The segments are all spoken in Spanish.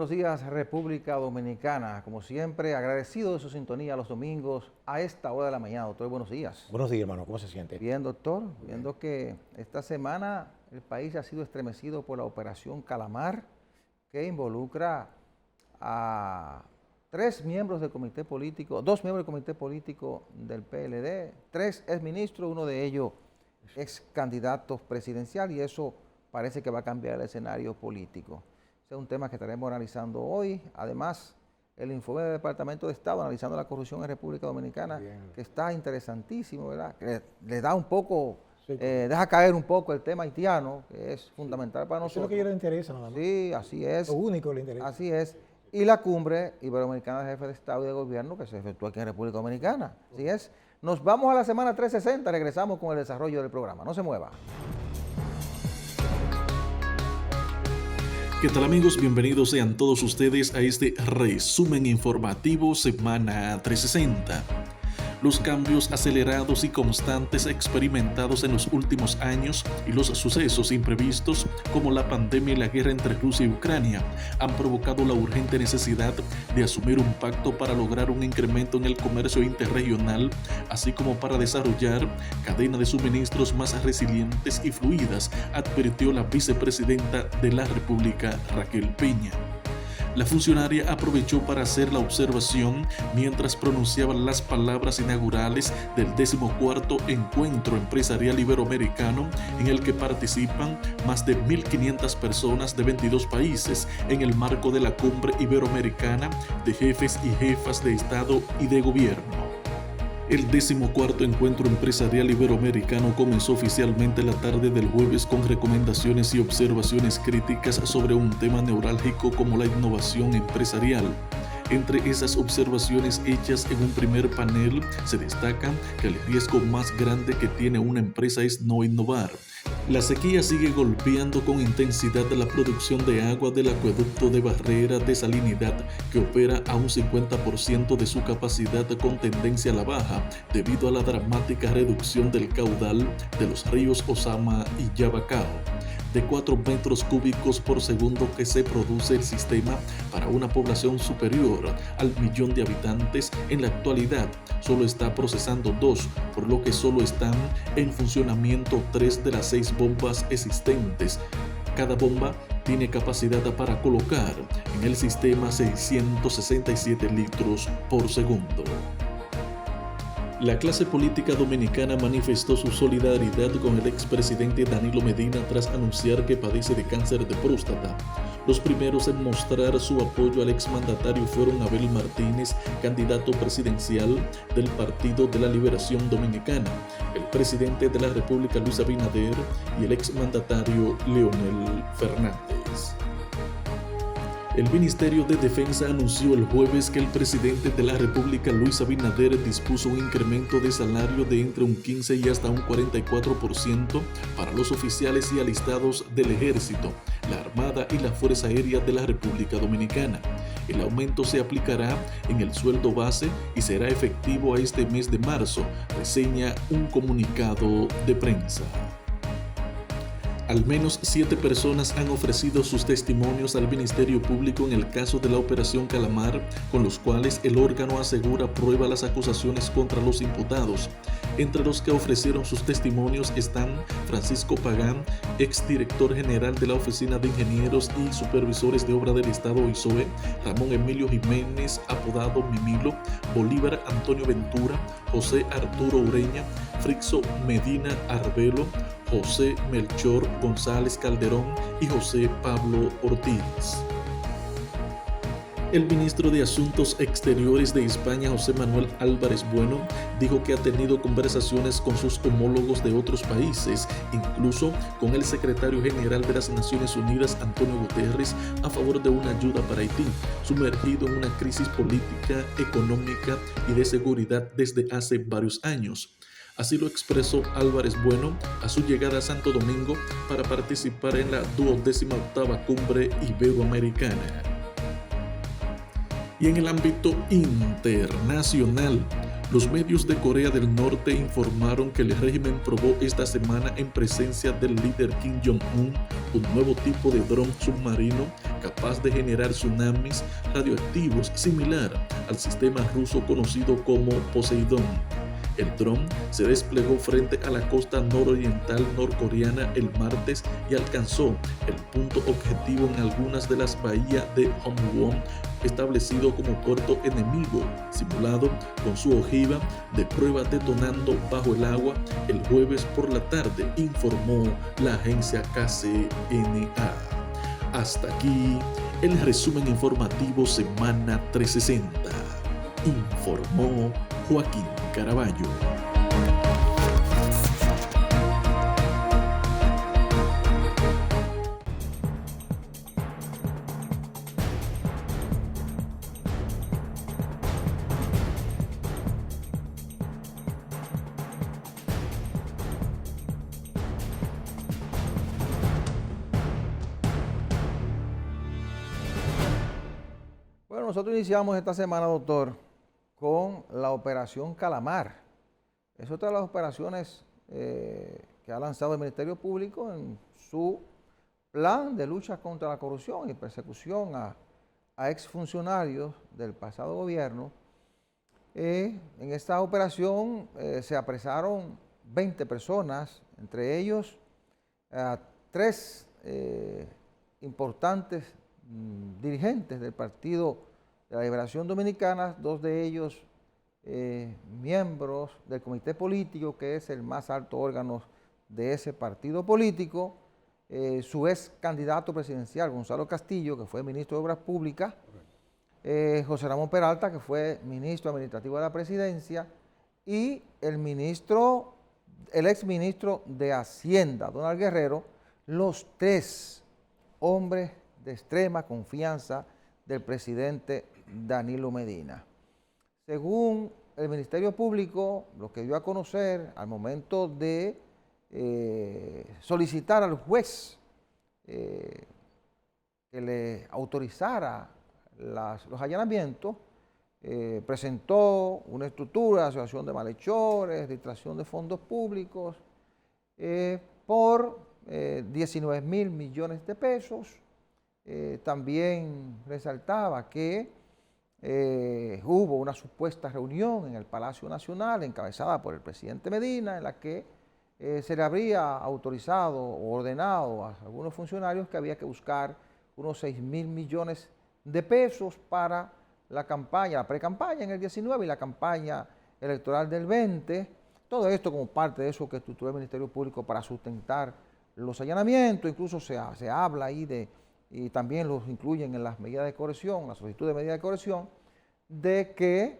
buenos días, República Dominicana. Como siempre, agradecido de su sintonía los domingos a esta hora de la mañana. Doctor, buenos días. Buenos días, hermano. ¿Cómo se siente? Bien, doctor. Viendo que esta semana el país ha sido estremecido por la operación Calamar, que involucra a dos miembros del comité político del PLD, 3 exministros, uno de ellos ex candidato presidencial, y eso parece que va a cambiar el escenario político. Ese es un tema que estaremos analizando hoy. Además, el informe del Departamento de Estado analizando la corrupción en República Dominicana, que está interesantísimo, ¿verdad? Que le da un poco, deja caer un poco el tema haitiano, que es fundamental para nosotros. Eso es lo que a ellos les interesa, nada más. Sí, así es. Lo único que les interesa. Así es. Y la cumbre iberoamericana de jefes de Estado y de Gobierno que se efectúa aquí en República Dominicana. Así es. Nos vamos a la semana 360, regresamos con el desarrollo del programa. No se mueva. ¿Qué tal, amigos? Bienvenidos sean todos ustedes a este resumen informativo Semana 360. Los cambios acelerados y constantes experimentados en los últimos años y los sucesos imprevistos como la pandemia y la guerra entre Rusia y Ucrania han provocado la urgente necesidad de asumir un pacto para lograr un incremento en el comercio interregional, así como para desarrollar cadenas de suministros más resilientes y fluidas, advirtió la vicepresidenta de la República, Raquel Peña. La funcionaria aprovechó para hacer la observación mientras pronunciaba las palabras inaugurales del 14º Encuentro Empresarial Iberoamericano, en el que participan más de 1.500 personas de 22 países en el marco de la Cumbre Iberoamericana de Jefes y Jefas de Estado y de Gobierno. El 14º Encuentro Empresarial Iberoamericano comenzó oficialmente la tarde del jueves con recomendaciones y observaciones críticas sobre un tema neurálgico como la innovación empresarial. Entre esas observaciones hechas en un primer panel se destaca que el riesgo más grande que tiene una empresa es no innovar. La sequía sigue golpeando con intensidad la producción de agua del acueducto de Barrera de Salinidad, que opera a un 50% de su capacidad con tendencia a la baja, debido a la dramática reducción del caudal de los ríos Osama y Yabacao, de 4 metros cúbicos por segundo que se produce el sistema para una población superior al 1.000.000 de habitantes. En la actualidad solo está procesando 2, por lo que solo están en funcionamiento 3 de las 6 bombas existentes. Cada bomba tiene capacidad para colocar en el sistema 667 litros por segundo. La clase política dominicana manifestó su solidaridad con el expresidente Danilo Medina tras anunciar que padece de cáncer de próstata. Los primeros en mostrar su apoyo al exmandatario fueron Abel Martínez, candidato presidencial del Partido de la Liberación Dominicana, el presidente de la República Luis Abinader y el exmandatario Leonel Fernández. El Ministerio de Defensa anunció el jueves que el presidente de la República, Luis Abinader, dispuso un incremento de salario de entre un 15 y hasta un 44% para los oficiales y alistados del Ejército, la Armada y la Fuerza Aérea de la República Dominicana. El aumento se aplicará en el sueldo base y será efectivo a este mes de marzo, reseña un comunicado de prensa. Al menos 7 personas han ofrecido sus testimonios al Ministerio Público en el caso de la Operación Calamar, con los cuales el órgano asegura prueba las acusaciones contra los imputados. Entre los que ofrecieron sus testimonios están Francisco Pagán, exdirector general de la Oficina de Ingenieros y Supervisores de Obra del Estado OISOE, Ramón Emilio Jiménez, apodado Mimilo, Bolívar Antonio Ventura, José Arturo Ureña, Frixo Medina Arbelo, José Melchor González Calderón y José Pablo Ortiz. El ministro de Asuntos Exteriores de España, José Manuel Álvarez Bueno, dijo que ha tenido conversaciones con sus homólogos de otros países, incluso con el secretario general de las Naciones Unidas, Antonio Guterres, a favor de una ayuda para Haití, sumergido en una crisis política, económica y de seguridad desde hace varios años. Así lo expresó Álvarez Bueno a su llegada a Santo Domingo para participar en la 28ª Cumbre Iberoamericana. Y en el ámbito internacional, Los medios de Corea del Norte informaron que el régimen probó esta semana en presencia del líder Kim Jong-un un nuevo tipo de dron submarino capaz de generar tsunamis radioactivos similar al sistema ruso conocido como Poseidón. El dron se desplegó frente a la costa nororiental norcoreana el martes y alcanzó el punto objetivo en algunas de las bahías de Hamwon, establecido como puerto enemigo, simulado con su ojiva de prueba detonando bajo el agua el jueves por la tarde, informó la agencia KCNA. Hasta aquí el resumen informativo Semana 360. Informó Joaquín Caraballo. Bueno, nosotros iniciamos esta semana, doctor, con la Operación Calamar. Es otra de las operaciones que ha lanzado el Ministerio Público en su plan de lucha contra la corrupción y persecución a exfuncionarios del pasado gobierno. En esta operación se apresaron 20 personas, entre ellos 3 importantes dirigentes del Partido de la Liberación Dominicana, 2 de ellos miembros del comité político, que es el más alto órgano de ese partido político, su ex candidato presidencial, Gonzalo Castillo, que fue ministro de Obras Públicas, José Ramón Peralta, que fue ministro administrativo de la presidencia, y el ex ministro de Hacienda, Donald Guerrero, los 3 hombres de extrema confianza del presidente Danilo Medina. Según el Ministerio Público, lo que dio a conocer al momento de solicitar al juez que le autorizara los allanamientos, presentó una estructura de asociación de malhechores, distracción de fondos públicos, por 19 mil millones de pesos. También resaltaba que hubo una supuesta reunión en el Palacio Nacional encabezada por el presidente Medina, en la que se le habría autorizado o ordenado a algunos funcionarios que había que buscar unos 6 mil millones de pesos para la campaña, la pre-campaña en el 19 y la campaña electoral del 20. Todo esto como parte de eso que estructuró el Ministerio Público para sustentar los allanamientos. Incluso se habla ahí y también los incluyen en las medidas de coerción, la solicitud de medida de coerción, de que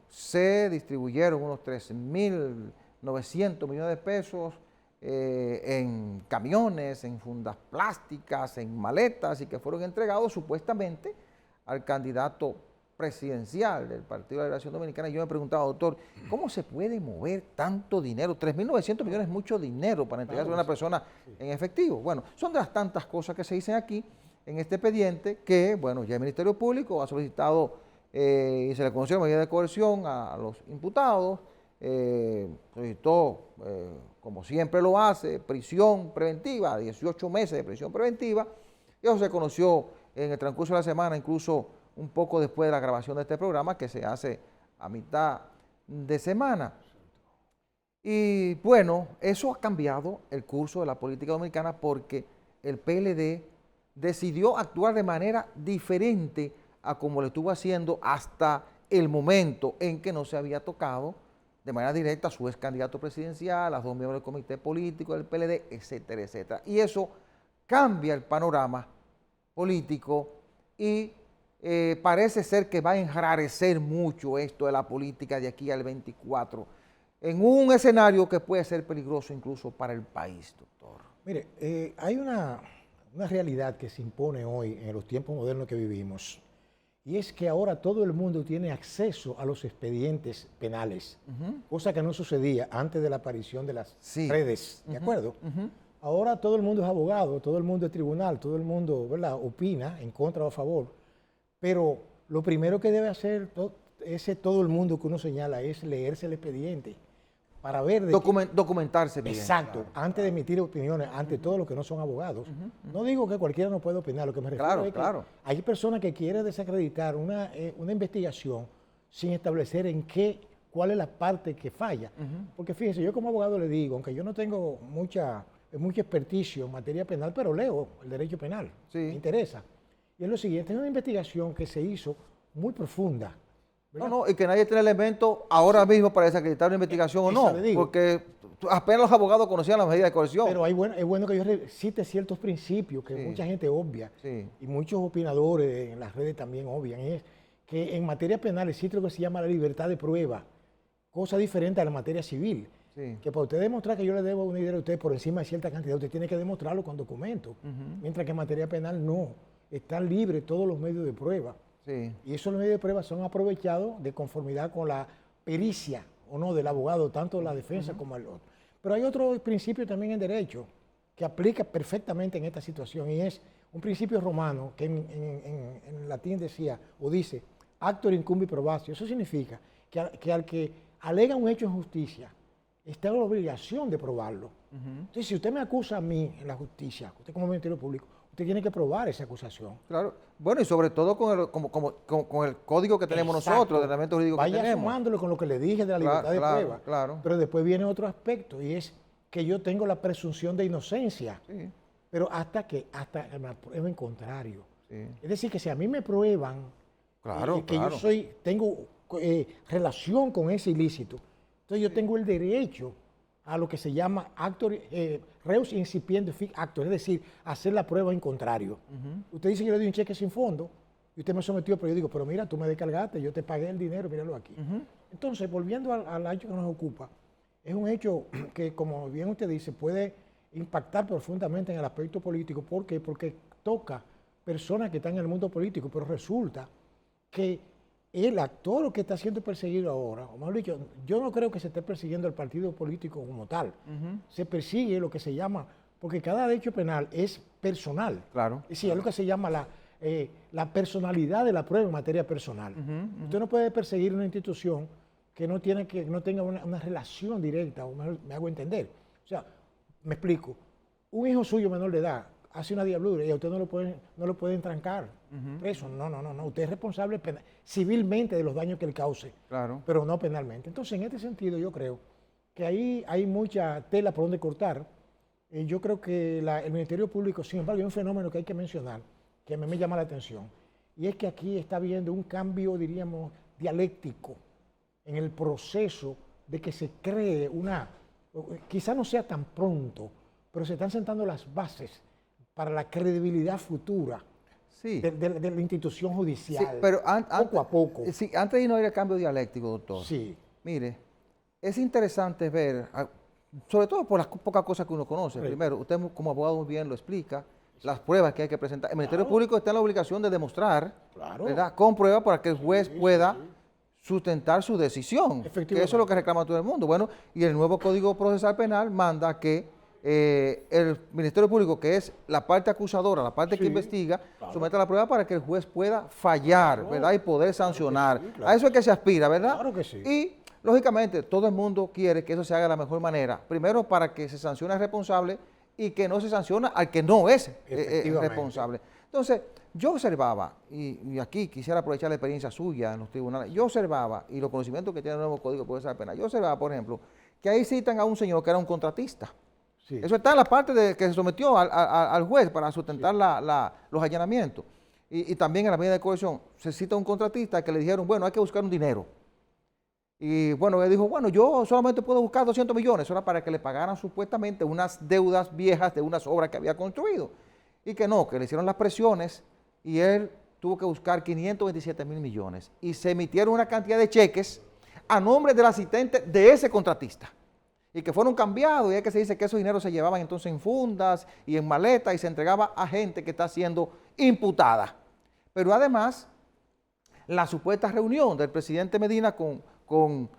se distribuyeron unos 3.900 millones de pesos en camiones, en fundas plásticas, en maletas, y que fueron entregados supuestamente al candidato presidencial del Partido de la Liberación Dominicana. Y yo me preguntaba, doctor, ¿cómo se puede mover tanto dinero? 3.900 millones es mucho dinero para entregarse a una persona en efectivo. Bueno, son de las tantas cosas que se dicen aquí en este expediente que, bueno, ya el Ministerio Público ha solicitado y se le conoció medida de coerción a los imputados, solicitó, como siempre lo hace, prisión preventiva, 18 meses de prisión preventiva, y eso se conoció en el transcurso de la semana, incluso un poco después de la grabación de este programa, que se hace a mitad de semana. Y bueno, eso ha cambiado el curso de la política dominicana porque el PLD decidió actuar de manera diferente a como lo estuvo haciendo hasta el momento en que no se había tocado de manera directa a su ex candidato presidencial, a 2 miembros del comité político del PLD, etcétera, etcétera. Y eso cambia el panorama político y parece ser que va a enrarecer mucho esto de la política de aquí al 24, en un escenario que puede ser peligroso incluso para el país, doctor. Mire, hay una realidad que se impone hoy en los tiempos modernos que vivimos, y es que ahora todo el mundo tiene acceso a los expedientes penales, cosa que no sucedía antes de la aparición de las redes, ¿de acuerdo? Ahora todo el mundo es abogado, todo el mundo es tribunal, todo el mundo, ¿verdad?, opina en contra o a favor, pero lo primero que debe hacer ese todo el mundo que uno señala es leerse el expediente para ver de documentarse bien. exacto, Claro, antes de emitir opiniones, ante todo los que no son abogados. No digo que cualquiera no puede opinar, lo que me refiero es que hay personas que quieren desacreditar una investigación sin establecer cuál es la parte que falla. Porque fíjense, yo como abogado le digo, aunque yo no tengo mucha experticio en materia penal, pero leo el derecho penal, me interesa. Y es lo siguiente, es una investigación que se hizo muy profunda. ¿verdad? No, y que nadie tiene elementos ahora mismo para desacreditar una investigación o no, porque apenas los abogados conocían las medidas de coerción. Pero es bueno que yo cite ciertos principios que mucha gente obvia, y muchos opinadores en las redes también obvian, es que en materia penal existe lo que se llama la libertad de prueba, cosa diferente a la materia civil. Que para usted demostrar que yo le debo un dinero a usted por encima de cierta cantidad, usted tiene que demostrarlo con documentos, mientras que en materia penal no, están libres todos los medios de prueba. Y esos medios de prueba son aprovechados de conformidad con la pericia o no del abogado, tanto la defensa como el otro. Pero hay otro principio también en derecho que aplica perfectamente en esta situación y es un principio romano que en latín decía o dice actor incumbi probatio. Eso significa que al que alega un hecho en justicia está en la obligación de probarlo. Entonces, si usted me acusa a mí en la justicia, usted como Ministerio Público, usted tiene que probar esa acusación. Claro. Bueno, y sobre todo con el código que tenemos nosotros, el elemento jurídico que tenemos. Vaya sumándolo con lo que le dije de la libertad de prueba. Claro. Pero después viene otro aspecto y es que yo tengo la presunción de inocencia. Pero hasta que me prueben contrario. Es decir, que si a mí me prueban que yo tengo relación con ese ilícito, entonces yo tengo el derecho a lo que se llama reus incipiente fic actor, es decir, hacer la prueba en contrario. Usted dice que yo le di un cheque sin fondo y usted me sometió, pero yo digo, pero mira, tú me descargaste, yo te pagué el dinero, míralo aquí. Entonces, volviendo al hecho que nos ocupa, es un hecho que, como bien usted dice, puede impactar profundamente en el aspecto político. ¿Por qué? Porque toca personas que están en el mundo político, pero resulta que el actor que está siendo perseguido ahora, o mejor dicho, yo no creo que se esté persiguiendo al partido político como tal. Se persigue lo que se llama, porque cada derecho penal es personal. Claro. Es decir, es lo que se llama la personalidad de la prueba en materia personal. Usted no puede perseguir una institución que no tenga una relación directa, o me hago entender. O sea, me explico. Un hijo suyo menor de edad hace una diablura y a usted no lo pueden trancar preso. No. Usted es responsable civilmente de los daños que él cause, pero no penalmente. Entonces, en este sentido, yo creo que ahí hay mucha tela por donde cortar. Yo creo que el Ministerio Público, sin embargo, hay un fenómeno que hay que mencionar, que a mí me llama la atención, y es que aquí está habiendo un cambio, diríamos, dialéctico en el proceso de que se cree quizá no sea tan pronto, pero se están sentando las bases para la credibilidad futura de la institución judicial, pero poco a poco. Sí, antes de no ir al cambio dialéctico, doctor. Mire, es interesante ver, sobre todo por las pocas cosas que uno conoce. Primero, usted como abogado muy bien lo explica, las pruebas que hay que presentar. El Ministerio Público está en la obligación de demostrar, ¿verdad?, con pruebas para que el juez pueda sustentar su decisión. Que eso es lo que reclama todo el mundo. Bueno, y el nuevo Código Procesal Penal manda que el Ministerio Público, que es la parte acusadora, la parte que investiga, someta la prueba para que el juez pueda fallar, ¿verdad?, y poder sancionar. A eso es que se aspira, ¿verdad? Claro que sí. Y, lógicamente, todo el mundo quiere que eso se haga de la mejor manera. Primero, para que se sancione al responsable y que no se sanciona al que no es responsable. Entonces, yo observaba, y aquí quisiera aprovechar la experiencia suya en los tribunales, yo observaba, y los conocimientos que tiene el nuevo Código Procesal Penal, yo observaba, por ejemplo, que ahí citan a un señor que era un contratista. Eso está en la parte que se sometió al juez para sustentar los allanamientos. Y también en la medida de coerción se cita a un contratista que le dijeron, bueno, hay que buscar un dinero. Y bueno, él dijo, bueno, yo solamente puedo buscar 200 millones. Eso era para que le pagaran supuestamente unas deudas viejas de unas obras que había construido. Y que no, que le hicieron las presiones y él tuvo que buscar 527 mil millones. Y se emitieron una cantidad de cheques a nombre del asistente de ese contratista. Y que fueron cambiados, y es que se dice que esos dineros se llevaban entonces en fundas y en maletas y se entregaba a gente que está siendo imputada. Pero además, la supuesta reunión del presidente Medina con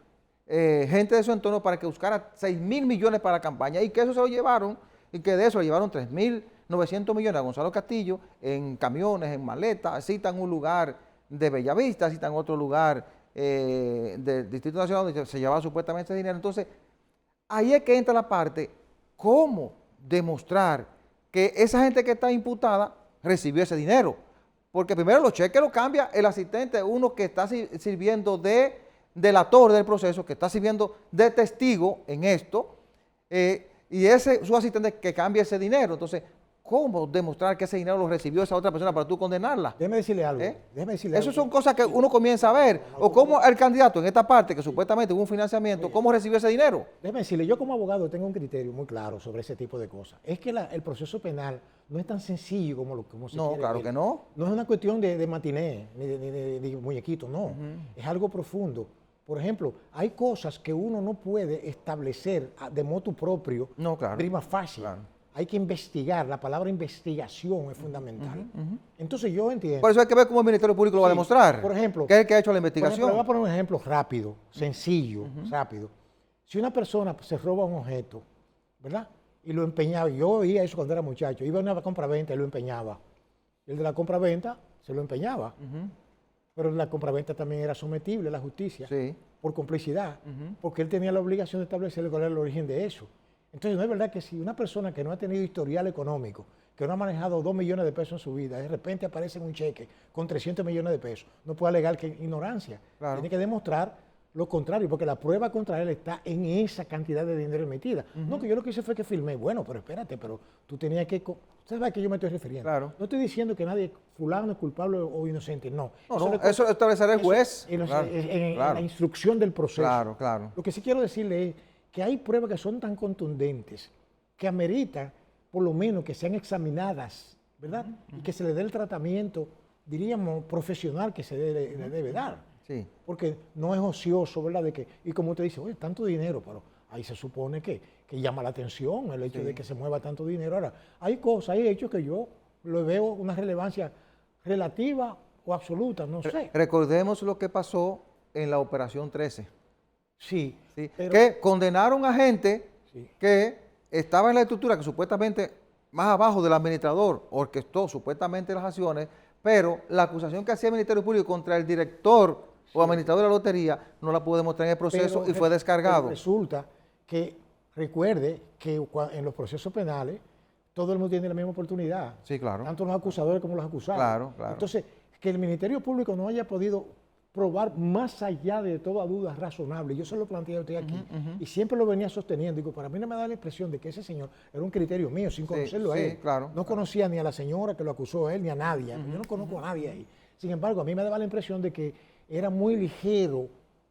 gente de su entorno para que buscara 6 mil millones para la campaña y que eso se lo llevaron, y que de eso le llevaron 3.900 millones a Gonzalo Castillo en camiones, en maletas, citan un lugar de Bellavista, citan otro lugar del Distrito Nacional donde se llevaba supuestamente ese dinero. Entonces, ahí es que entra la parte, cómo demostrar que esa gente que está imputada recibió ese dinero. Porque primero los cheques los cambia el asistente, uno que está sirviendo de delator del proceso, que está sirviendo de testigo en esto, y ese su asistente que cambia ese dinero. Entonces, ¿cómo demostrar que ese dinero lo recibió esa otra persona para tú condenarla? Déjeme decirle algo. Esas son cosas que uno comienza a ver. O cómo el candidato en esta parte, que supuestamente hubo un financiamiento, ¿cómo recibió ese dinero? Déjeme decirle, yo como abogado tengo un criterio muy claro sobre ese tipo de cosas. Es que el proceso penal no es tan sencillo como se No, quiere claro ver. que no. No es una cuestión de matiné, ni de muñequito, no. Es algo profundo. Por ejemplo, hay cosas que uno no puede establecer de motu propio, No, claro. prima facie. Claro. Hay que investigar, la palabra investigación es fundamental. Entonces yo entiendo. Por eso hay que ver cómo el Ministerio Público lo va a Sí, demostrar. por ejemplo, que es el que ha hecho la Por investigación. ejemplo, le voy a poner un ejemplo rápido, sencillo, rápido. Si una persona se roba un objeto, ¿verdad? Y lo empeñaba, yo oía eso cuando era muchacho, iba a una compraventa y lo empeñaba. El de la compraventa se lo empeñaba. Pero la compraventa también era sometible a la justicia Sí. por complicidad, porque él tenía la obligación de establecer cuál era el origen de eso. Entonces, no es verdad que si una persona que no ha tenido historial económico, que no ha manejado 2 millones de pesos en su vida, de repente aparece en un cheque con 300 millones de pesos, no puede alegar que ignorancia. Claro. Tiene que demostrar lo contrario, porque la prueba contra él está en esa cantidad de dinero emitida. No, que yo lo que hice fue que filmé. Bueno, pero espérate, pero tú tenías que... Usted sabe a qué yo me estoy refiriendo. Claro. No estoy diciendo que nadie, fulano es culpable o inocente, no. No, eso lo establecerá el juez. En Claro, claro. la instrucción del proceso. Claro, claro. Lo que sí quiero decirle es que hay pruebas que son tan contundentes que ameritan por lo menos que sean examinadas, ¿verdad? Y que se le dé el tratamiento, diríamos, profesional que se le debe dar. Sí. Porque no es ocioso, ¿verdad? Y como usted dice, oye, tanto dinero, pero ahí se supone que llama la atención el hecho de que se mueva tanto dinero. Ahora, hay cosas, hay hechos que yo le veo una relevancia relativa o absoluta, no sé. Recordemos lo que pasó en la Operación 13. Sí, ¿Sí? pero- Que condenaron a gente Sí. que estaba en la estructura que supuestamente más abajo del administrador orquestó supuestamente las acciones, pero la acusación que hacía el Ministerio Público contra el director o administrador de la lotería no la pudo demostrar en el proceso Pero y fue descargado. pero resulta que, recuerde que en los procesos penales todo el mundo tiene la misma oportunidad. Sí, claro. Tanto los acusadores como los acusados. Claro, claro. Entonces, que el Ministerio Público no haya podido probar más allá de toda duda razonable, yo se lo planteé a usted aquí, y siempre lo venía sosteniendo. Digo, para mí no me da la impresión de que ese señor era un criterio mío, sin conocerlo a sí, él. claro, No claro. conocía ni a la señora que lo acusó a él, ni a nadie. Yo no conozco a nadie ahí. Sin embargo, a mí me daba la impresión de que era muy ligero,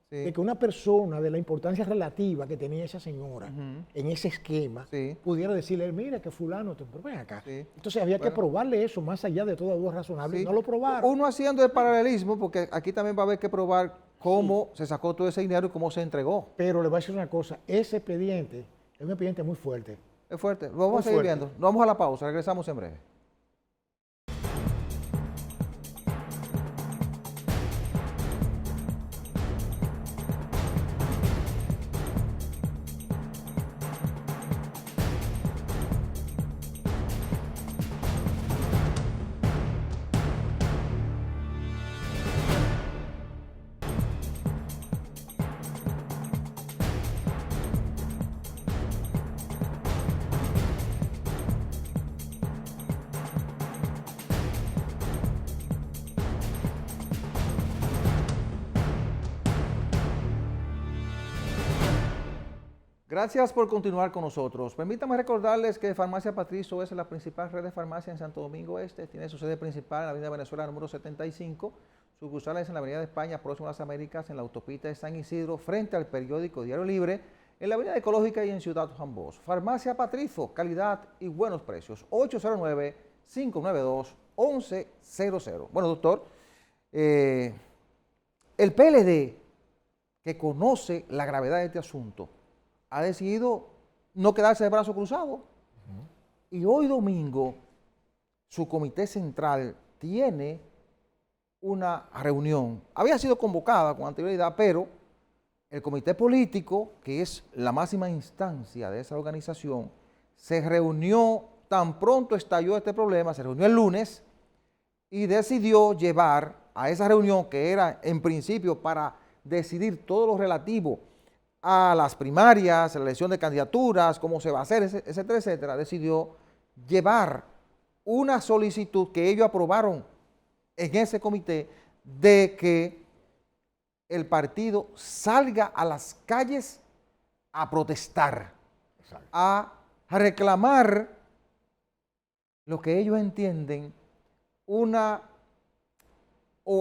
Sí. de que una persona de la importancia relativa que tenía esa señora en ese esquema Sí. pudiera decirle, mira que fulano, pero ven acá. Sí. Entonces había que Bueno. probarle eso más allá de toda duda razonable. Sí. Y no lo probaron. Uno haciendo el paralelismo, porque aquí también va a haber que probar cómo se sacó todo ese dinero y cómo se entregó. Pero le voy a decir una cosa, ese expediente es un expediente muy fuerte. Es fuerte. Lo vamos Muy a seguir fuerte. viendo. Nos vamos a la pausa. Regresamos en breve. Gracias por continuar con nosotros. Permítanme recordarles que Farmacia Patricio es la principal red de farmacia en Santo Domingo Este. Tiene su sede principal en la Avenida Venezuela número 75. Sucursales en la Avenida de España, próximo a las Américas, en la autopista de San Isidro, frente al periódico Diario Libre, en la Avenida Ecológica y en Ciudad Juan Bosch. Farmacia Patricio, calidad y buenos precios. 809-592-1100. Bueno, doctor, el PLD, que conoce la gravedad de este asunto, ha decidido no quedarse de brazos cruzados. Y hoy domingo, su comité central tiene una reunión. Había sido convocada con anterioridad, pero el comité político, que es la máxima instancia de esa organización, se reunió, tan pronto estalló este problema, se reunió el lunes y decidió llevar a esa reunión, que era en principio para decidir todo lo relativo a las primarias, a la elección de candidaturas, cómo se va a hacer, etcétera, etcétera, decidió llevar una solicitud que ellos aprobaron en ese comité de que el partido salga a las calles a protestar, a reclamar lo que ellos entienden o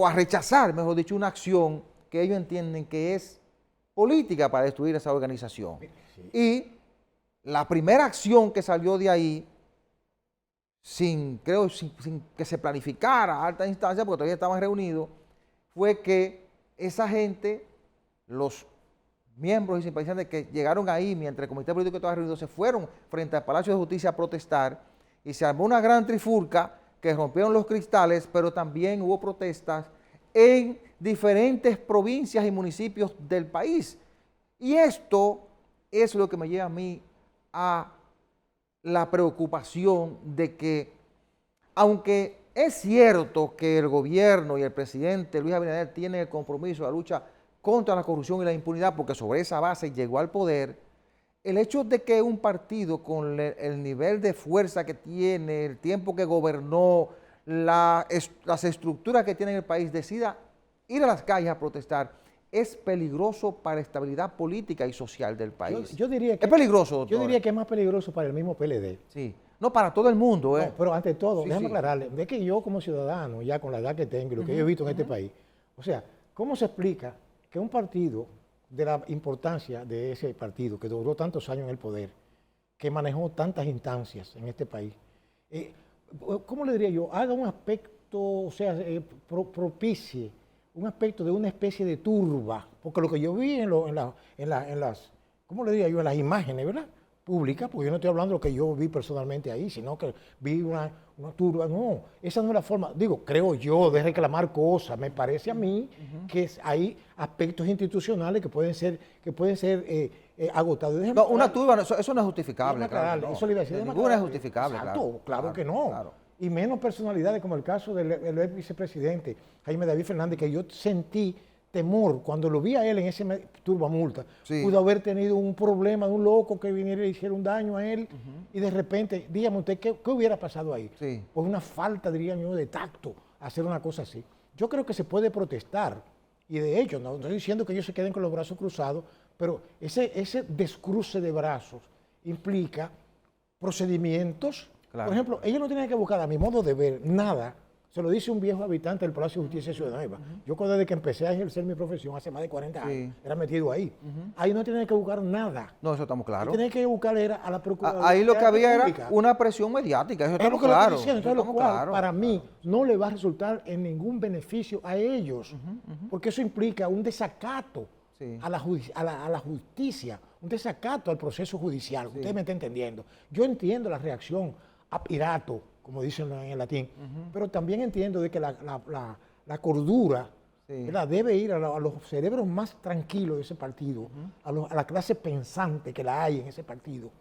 a rechazar, mejor dicho, una acción que ellos entienden que es política para destruir esa organización. Sí. Y la primera acción que salió de ahí, sin que se planificara a alta instancia, porque todavía estaban reunidos, fue que esa gente, los miembros y simpatizantes que llegaron ahí mientras el comité político estaba reunido, se fueron frente al Palacio de Justicia a protestar y se armó una gran trifulca que rompieron los cristales, pero también hubo protestas en diferentes provincias y municipios del país. Y esto es lo que me lleva a mí a la preocupación de que, aunque es cierto que el gobierno y el presidente Luis Abinader tienen el compromiso de la lucha contra la corrupción y la impunidad, porque sobre esa base llegó al poder, el hecho de que un partido con el nivel de fuerza que tiene, el tiempo que gobernó, las estructuras que tiene en el país, decida ir a las calles a protestar, es peligroso para la estabilidad política y social del país. Yo diría que es peligroso, doctor. Yo diría que es más peligroso para el mismo PLD. Sí. No, para todo el mundo. No, pero ante todo, sí, déjame sí. aclararle, de que yo como ciudadano, ya con la edad que tengo y lo que yo he visto en este país, o sea, ¿cómo se explica que un partido, de la importancia de ese partido, que duró tantos años en el poder, que manejó tantas instancias en este país, ¿cómo le diría yo? Haga un aspecto, o sea, propicie un aspecto de una especie de turba, porque lo que yo vi en las, ¿cómo le diría yo? En las imágenes, ¿verdad? Públicas, porque yo no estoy hablando de lo que yo vi personalmente ahí, sino que vi una turba. No, esa no es la forma, digo, creo yo, de reclamar cosas. Me parece a mí que hay aspectos institucionales que pueden ser agotados. No, una turba, eso no es justificable. Claro, eso le iba a decir. Ninguna es justificable. Exacto, claro que no. Claro. Y menos personalidades como el caso del ex vicepresidente Jaime David Fernández, que yo sentí temor cuando lo vi a él en ese turbamulta. Sí. Pudo haber tenido un problema de un loco que viniera y le hiciera un daño a él, y de repente, dígame usted, ¿qué hubiera pasado ahí? Sí. Pues una falta, diría yo, de tacto, hacer una cosa así. Yo creo que se puede protestar, y de hecho, no estoy diciendo que ellos se queden con los brazos cruzados, pero ese descruce de brazos implica procedimientos. Claro. Por ejemplo, ellos no tienen que buscar, a mi modo de ver, nada. Se lo dice un viejo habitante del Palacio de Justicia de Ciudad Nueva. Yo desde que empecé a ejercer mi profesión hace más de 40 años, era metido ahí. Ahí no tienen que buscar nada. No, eso estamos claros. Tienen que buscar era a la Procuraduría. Ahí lo que había era una presión mediática, eso estamos claros. Entonces, lo cual, para mí, no le va a resultar en ningún beneficio a ellos, porque eso implica un desacato a la justicia, un desacato al proceso judicial. Usted me está entendiendo. Yo entiendo la reacción a Pirato, como dicen en el latín, pero también entiendo de que la cordura debe ir a los cerebros más tranquilos de ese partido, a la clase pensante que la hay en ese partido,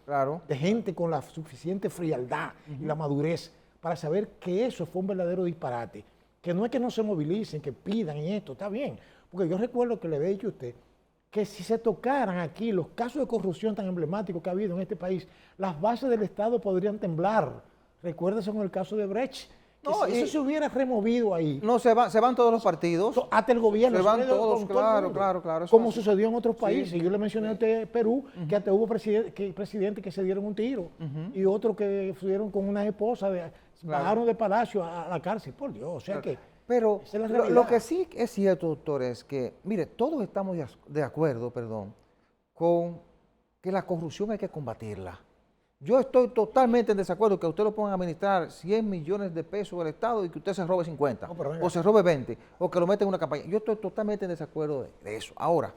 de gente con la suficiente frialdad y la madurez para saber que eso fue un verdadero disparate, que no es que no se movilicen, que pidan y esto, está bien, porque yo recuerdo que le había dicho a usted que si se tocaran aquí los casos de corrupción tan emblemáticos que ha habido en este país, las bases del Estado podrían temblar. Recuérdese con el caso de Brecht, que no, si eso se hubiera removido ahí. No, se van todos los partidos. Hasta el gobierno. Se van todos, claro. Como sucedió en otros países. Sí. Yo le mencioné a usted Perú, que hasta hubo presidentes que se dieron un tiro, y otros que fueron con una esposa, bajaron de palacio a la cárcel. Por Dios, o sea que... Pero lo que sí es cierto, doctor, es que, mire, todos estamos de acuerdo, con que la corrupción hay que combatirla. Yo estoy totalmente en desacuerdo que a usted lo pongan a administrar 100 millones de pesos del Estado y que usted se robe 50, o se robe 20, o que lo meta en una campaña. Yo estoy totalmente en desacuerdo de eso. Ahora,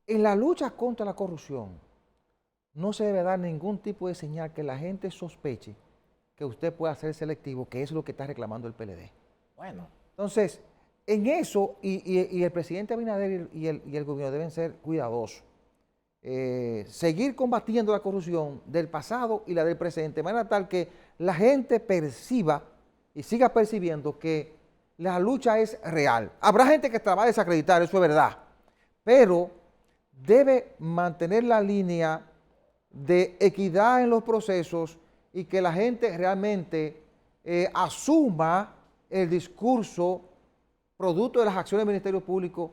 en la lucha contra la corrupción, no se debe dar ningún tipo de señal que la gente sospeche que usted pueda ser selectivo, que es lo que está reclamando el PLD. Bueno. Entonces, en eso, y el presidente Abinader y el gobierno deben ser cuidadosos. Seguir combatiendo la corrupción del pasado y la del presente, de manera tal que la gente perciba y siga percibiendo que la lucha es real. Habrá gente que te la va a desacreditar, eso es verdad, pero debe mantener la línea de equidad en los procesos y que la gente realmente asuma el discurso producto de las acciones del Ministerio Público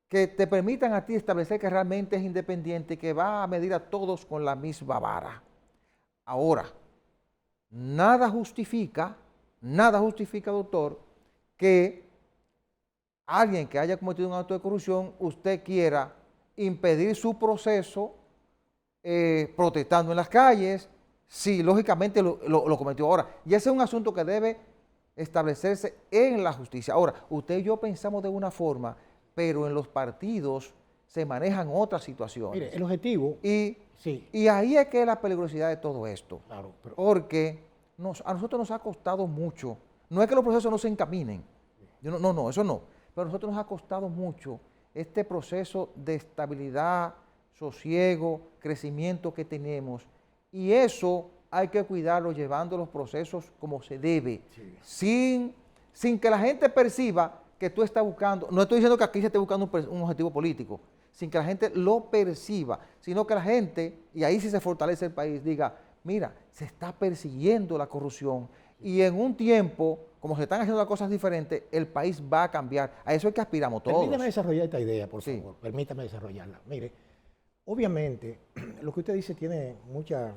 que te permitan a ti establecer que realmente es independiente y que va a medir a todos con la misma vara. Ahora, nada justifica, doctor, que alguien que haya cometido un acto de corrupción, usted quiera impedir su proceso protestando en las calles, si lógicamente lo cometió. Ahora, y ese es un asunto que debe establecerse en la justicia. Ahora, usted y yo pensamos de una forma, pero en los partidos se manejan otras situaciones. Mire, el objetivo... Y ahí es que es la peligrosidad de todo esto. Claro, porque a nosotros nos ha costado mucho. No es que los procesos no se encaminen. No, eso no. Pero a nosotros nos ha costado mucho este proceso de estabilidad, sosiego, crecimiento que tenemos. Y eso hay que cuidarlo llevando los procesos como se debe, sin que la gente perciba que tú estás buscando, no estoy diciendo que aquí se esté buscando un objetivo político, sin que la gente lo perciba, sino que la gente, y ahí sí se fortalece el país, diga, mira, se está persiguiendo la corrupción y en un tiempo, como se están haciendo las cosas diferentes, el país va a cambiar. A eso es que aspiramos todos. Permítame desarrollar esta idea, por favor. Permítame desarrollarla. Mire, obviamente, lo que usted dice tiene mucha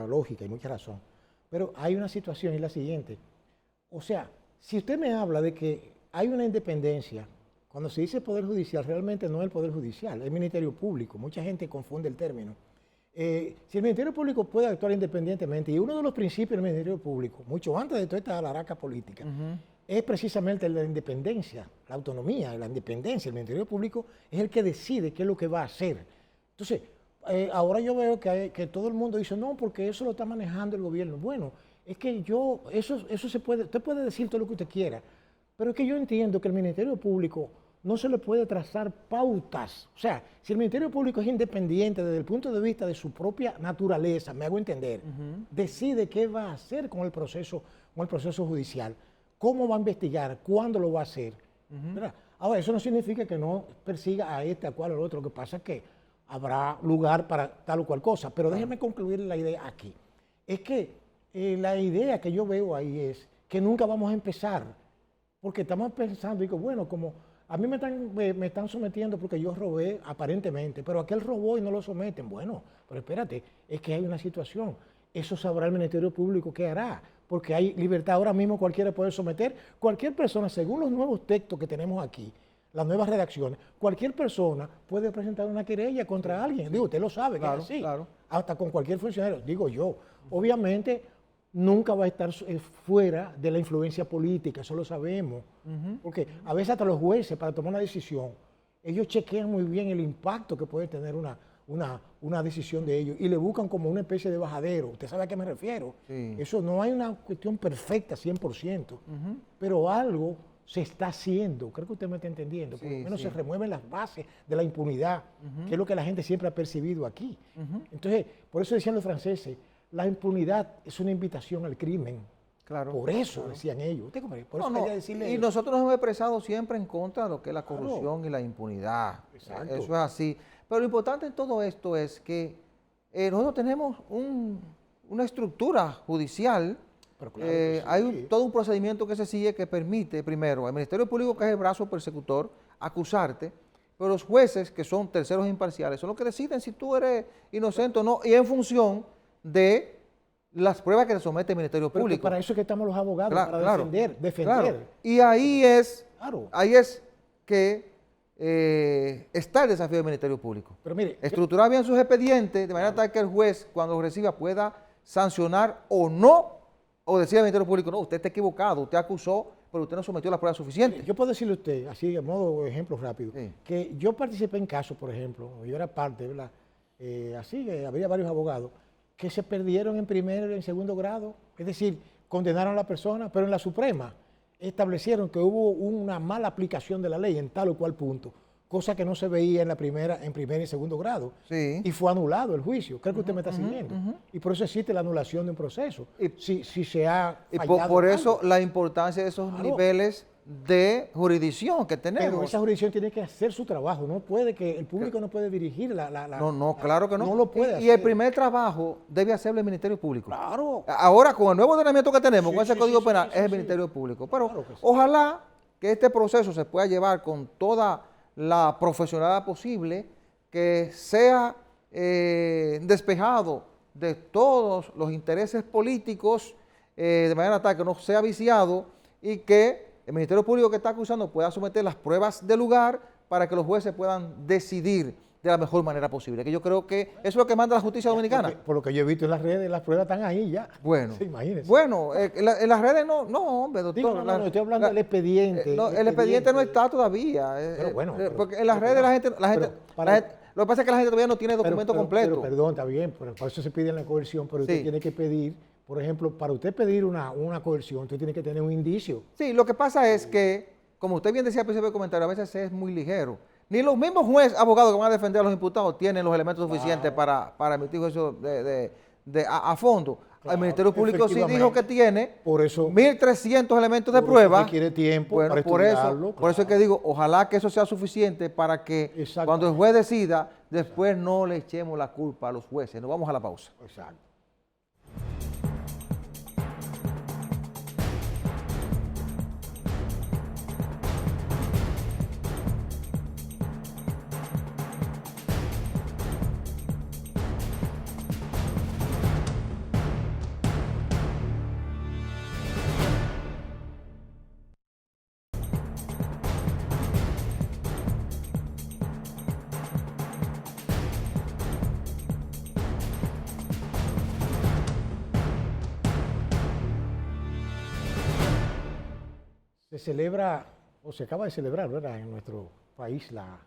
lógica y mucha razón, pero hay una situación y es la siguiente. O sea, si usted me habla de que hay una independencia, cuando se dice Poder Judicial, realmente no es el Poder Judicial, es el Ministerio Público. Mucha gente confunde el término. Si el Ministerio Público puede actuar independientemente, y uno de los principios del Ministerio Público, mucho antes de toda esta alaraca política, es precisamente la independencia, la autonomía, la independencia. El Ministerio Público es el que decide qué es lo que va a hacer. Entonces, ahora yo veo que todo el mundo dice, no, porque eso lo está manejando el gobierno. Bueno, es que eso se puede, usted puede decir todo lo que usted quiera, pero es que yo entiendo que el Ministerio Público no se le puede trazar pautas. O sea, si el Ministerio Público es independiente desde el punto de vista de su propia naturaleza, me hago entender, decide qué va a hacer con el proceso judicial, cómo va a investigar, cuándo lo va a hacer. ¿Verdad? Ahora, eso no significa que no persiga a este, a cual o al otro. Lo que pasa es que habrá lugar para tal o cual cosa. Pero déjeme concluir la idea aquí. Es que la idea que yo veo ahí es que nunca vamos a empezar, porque estamos pensando, digo, bueno, como a mí me están sometiendo porque yo robé aparentemente, pero aquel robó y no lo someten. Bueno, pero espérate, es que hay una situación. Eso sabrá el Ministerio Público qué hará, porque hay libertad. Ahora mismo cualquiera puede someter, cualquier persona, según los nuevos textos que tenemos aquí, las nuevas redacciones, cualquier persona puede presentar una querella contra alguien. Digo, usted lo sabe, claro, que es así. Claro. Hasta con cualquier funcionario, digo yo. Obviamente, nunca va a estar fuera de la influencia política, eso lo sabemos. Porque a veces hasta los jueces, para tomar una decisión, ellos chequean muy bien el impacto que puede tener una decisión de ellos y le buscan como una especie de bajadero. ¿Usted sabe a qué me refiero? Sí. Eso no hay una cuestión perfecta 100%, pero algo se está haciendo. Creo que usted me está entendiendo. Por lo menos se remueven las bases de la impunidad, que es lo que la gente siempre ha percibido aquí. Entonces, por eso decían los franceses, la impunidad es una invitación al crimen. Claro. Por eso decían ellos. ¿Usted cómo? Por eso quería decirle y nosotros nos hemos expresado siempre en contra de lo que es la corrupción y la impunidad. Exacto. Eso es así. Pero lo importante en todo esto es que nosotros tenemos una estructura judicial. Pero claro que sí. Hay todo un procedimiento que se sigue que permite, primero, al Ministerio Público, que es el brazo persecutor, acusarte, pero los jueces, que son terceros imparciales, son los que deciden si tú eres inocente o no, y en función de las pruebas que le somete el Ministerio Público. Para eso es que estamos los abogados, para defender. Claro. Y ahí es que está el desafío del Ministerio Público. Pero mire, estructurar bien sus expedientes de manera tal que el juez, cuando lo reciba, pueda sancionar o no, o decir al Ministerio Público, no, usted está equivocado, usted acusó, pero usted no sometió las pruebas suficientes. Yo puedo decirle a usted, así de modo ejemplo rápido, que yo participé en casos, por ejemplo, yo era parte, ¿verdad? Así que había varios abogados que se perdieron en primer y en segundo grado, es decir, condenaron a la persona, pero en la Suprema establecieron que hubo una mala aplicación de la ley en tal o cual punto, cosa que no se veía en primer y segundo grado, y fue anulado el juicio. Creo que usted me está siguiendo. Y por eso existe la anulación de un proceso, si se ha fallado. Por eso la importancia de esos niveles de jurisdicción que tenemos. Pero esa jurisdicción tiene que hacer su trabajo, no puede que el público no puede dirigir No, claro que no. No lo puede Y el hacer. primer trabajo debe hacerlo el Ministerio Público. Claro. Ahora, con el nuevo ordenamiento que tenemos, Sí, con ese sí, Código sí, Penal, sí, es el sí. Ministerio Público. Pero Claro que sí. ojalá que este proceso se pueda llevar con toda la profesionalidad posible, que sea despejado de todos los intereses políticos, de manera tal que no sea viciado y que el Ministerio Público que está acusando pueda someter las pruebas del lugar para que los jueces puedan decidir de la mejor manera posible. Que yo creo que eso es lo que manda la justicia dominicana. Por lo que yo he visto en las redes, las pruebas están ahí ya. Bueno, Sí, imagínese. bueno, en las redes no, hombre, doctor. Digo, no, estoy hablando del expediente. No, el expediente no está todavía. Pero bueno, porque en las redes la gente, lo que pasa es que la gente todavía no tiene documento completo. Pero perdón, está bien, por eso se pide la coerción, pero usted Sí. tiene que pedir, por ejemplo, para usted pedir una coerción, usted tiene que tener un indicio. Sí, lo que pasa es que, como usted bien decía al principio del comentario, a veces es muy ligero. Ni los mismos jueces, abogados que van a defender a los imputados tienen los elementos suficientes para emitir juicio a fondo. Claro, El Ministerio Público sí dijo efectivamente. que tiene Por eso 1.300 elementos de por eso prueba. requiere tiempo Bueno, para por eso estudiarlo, es que claro. digo, ojalá que eso sea suficiente para que Exactamente. cuando el juez decida, después no le echemos la culpa a los jueces. Nos vamos a la pausa. Exacto. Se celebra, o se acaba de celebrar, ¿verdad?, en nuestro país la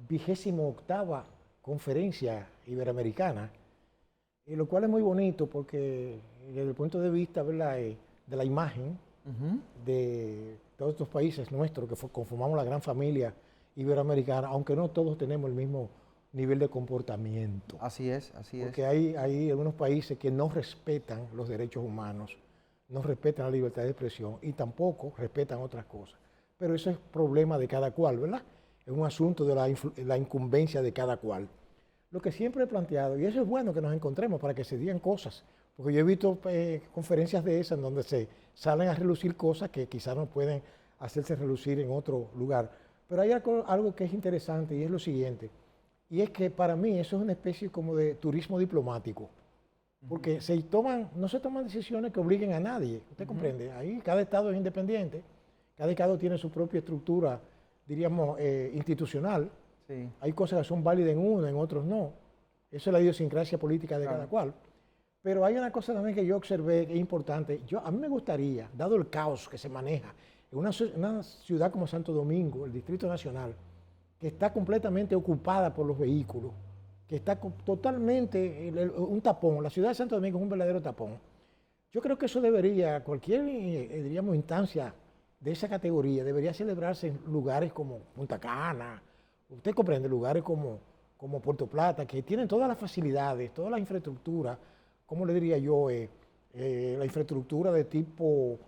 28ª Conferencia Iberoamericana, y lo cual es muy bonito porque desde el punto de vista, ¿verdad?, de la imagen de todos estos países nuestros que conformamos la gran familia iberoamericana, aunque no todos tenemos el mismo nivel de comportamiento. Así es, así es. Porque hay algunos países que no respetan los derechos humanos, no respetan la libertad de expresión y tampoco respetan otras cosas. Pero eso es problema de cada cual, ¿verdad? Es un asunto de la incumbencia de cada cual. Lo que siempre he planteado, y eso es bueno que nos encontremos para que se digan cosas, porque yo he visto conferencias de esas en donde se salen a relucir cosas que quizás no pueden hacerse relucir en otro lugar. Pero hay algo que es interesante y es lo siguiente, y es que para mí eso es una especie como de turismo diplomático. Porque no se toman decisiones que obliguen a nadie, ¿usted comprende? Ahí cada estado es independiente, cada estado tiene su propia estructura, diríamos, institucional. Sí. Hay cosas que son válidas en uno, en otros no. Eso es la idiosincrasia política de Claro. cada cual. Pero hay una cosa también que yo observé que es importante. A mí me gustaría, dado el caos que se maneja en una ciudad como Santo Domingo, el Distrito Nacional, que está completamente ocupada por los vehículos, que está totalmente un tapón. La ciudad de Santo Domingo es un verdadero tapón. Yo creo que eso debería, cualquier, diríamos, instancia de esa categoría, debería celebrarse en lugares como Punta Cana, usted comprende, lugares como Puerto Plata, que tienen todas las facilidades, toda la infraestructura, ¿cómo le diría yo? La infraestructura de tipo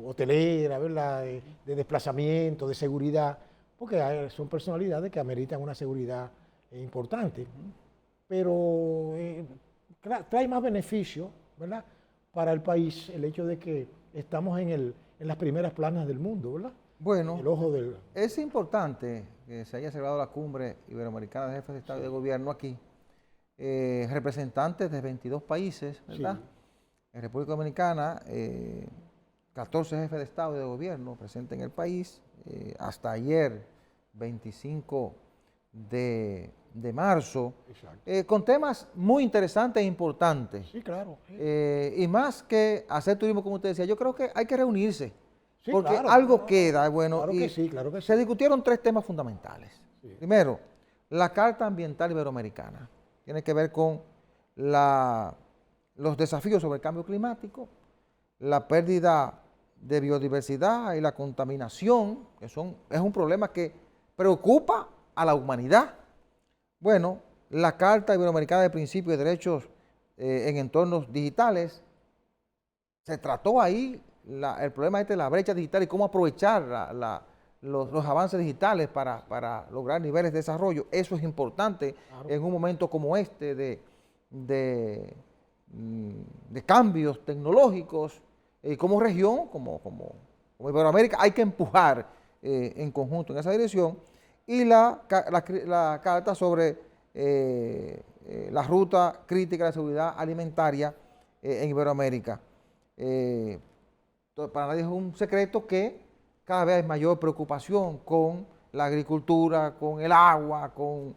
hotelera, ¿verdad? De desplazamiento, de seguridad, porque son personalidades que ameritan una seguridad importante, pero trae más beneficio, ¿verdad?, para el país el hecho de que estamos en las primeras planas del mundo, ¿verdad? Bueno, El ojo del... es importante que se haya celebrado la cumbre iberoamericana de jefes de Estado y de Gobierno aquí. Representantes de 22 países, ¿verdad? Sí. En República Dominicana, 14 jefes de Estado y de Gobierno presentes en el país. Hasta ayer, 25 de marzo, con temas muy interesantes e importantes. Sí, claro. Sí. Y más que hacer turismo, como usted decía, yo creo que hay que reunirse, Sí, porque claro, algo claro, queda. Bueno, claro y que sí, claro que sí. se discutieron 3 temas fundamentales. Sí. Primero, la Carta Ambiental Iberoamericana. Tiene que ver con los desafíos sobre el cambio climático, la pérdida de biodiversidad y la contaminación, que es un problema que preocupa a la humanidad. Bueno, la Carta Iberoamericana de Principios y Derechos en Entornos Digitales, se trató ahí el problema de la brecha digital y cómo aprovechar los avances digitales para lograr niveles de desarrollo. Eso es importante en un momento como este de cambios tecnológicos. Como región, como Iberoamérica, hay que empujar en conjunto en esa dirección. Y la carta sobre la ruta crítica de seguridad alimentaria en Iberoamérica. Para nadie es un secreto que cada vez hay mayor preocupación con la agricultura, con el agua, con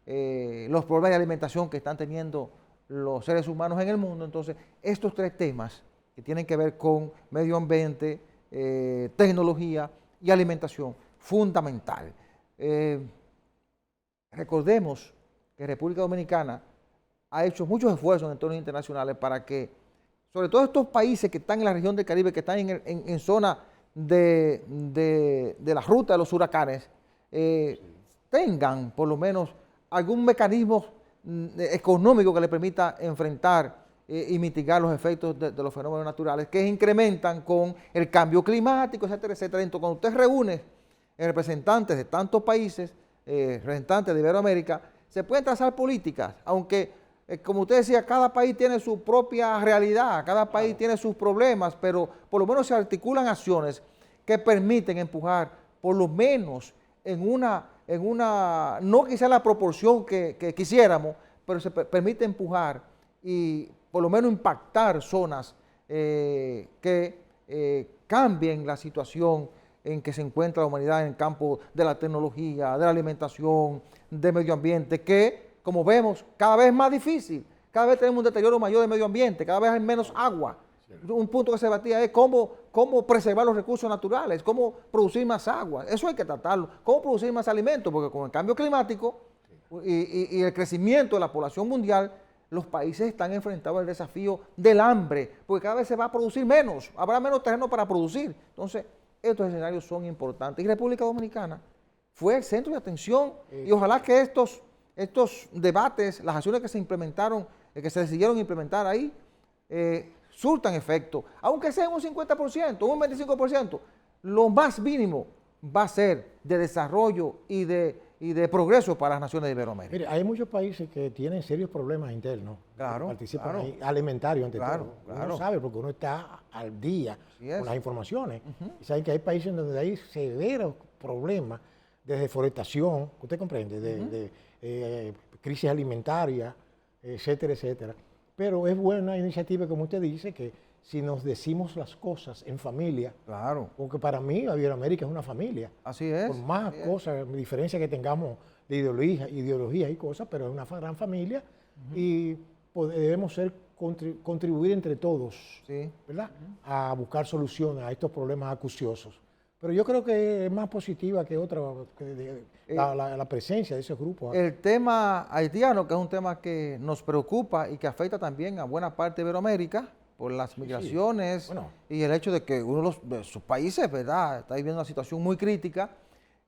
los problemas de alimentación que están teniendo los seres humanos en el mundo. Entonces, estos 3 temas que tienen que ver con medio ambiente, tecnología y alimentación, fundamental. Recordemos que República Dominicana ha hecho muchos esfuerzos en entornos internacionales para que, sobre todo estos países que están en la región del Caribe, que están en zona de la ruta de los huracanes, tengan por lo menos algún mecanismo económico que les permita enfrentar y mitigar los efectos de los fenómenos naturales que incrementan con el cambio climático, etcétera, etcétera. Entonces, cuando usted reúne representantes de tantos países, representantes de Iberoamérica, se pueden trazar políticas, aunque, como usted decía, cada país tiene su propia realidad, cada país tiene sus problemas, pero por lo menos se articulan acciones que permiten empujar, por lo menos en una no quizá la proporción que quisiéramos, pero se permite empujar y por lo menos impactar zonas que cambien la situación en que se encuentra la humanidad en el campo de la tecnología, de la alimentación, del medio ambiente, que, como vemos, cada vez es más difícil. Cada vez tenemos un deterioro mayor del medio ambiente, cada vez hay menos agua. Un punto que se debatía es cómo preservar los recursos naturales, cómo producir más agua. Eso hay que tratarlo. Cómo producir más alimentos, porque con el cambio climático y el crecimiento de la población mundial, los países están enfrentados al desafío del hambre, porque cada vez se va a producir menos, habrá menos terreno para producir. Entonces, estos escenarios son importantes. Y República Dominicana fue el centro de atención y ojalá que estos debates, las acciones que se implementaron, que se decidieron implementar ahí, surtan efecto, aunque sea un 50%, un 25%, lo más mínimo va a ser de desarrollo y de progreso para las naciones de Iberoamérica. Mire, hay muchos países que tienen serios problemas internos, claro, participan claro, ahí, alimentarios ante claro, todo. claro. Uno sabe porque uno está al día con las informaciones. Y saben que hay países donde hay severos problemas de deforestación, usted comprende, de crisis alimentaria, etcétera, etcétera. Pero es buena iniciativa, como usted dice, que si nos decimos las cosas en familia, claro, porque para mí Iberoamérica es una familia. Así es. Por más cosas, diferencias que tengamos de ideología y cosas, pero es una gran familia y debemos contribuir entre todos, ¿verdad? A buscar soluciones a estos problemas acuciosos. Pero yo creo que es más positiva que otra, la presencia de esos grupos. El tema haitiano, que es un tema que nos preocupa y que afecta también a buena parte de Iberoamérica, por las migraciones y el hecho de que uno de sus países, ¿verdad?, está viviendo una situación muy crítica,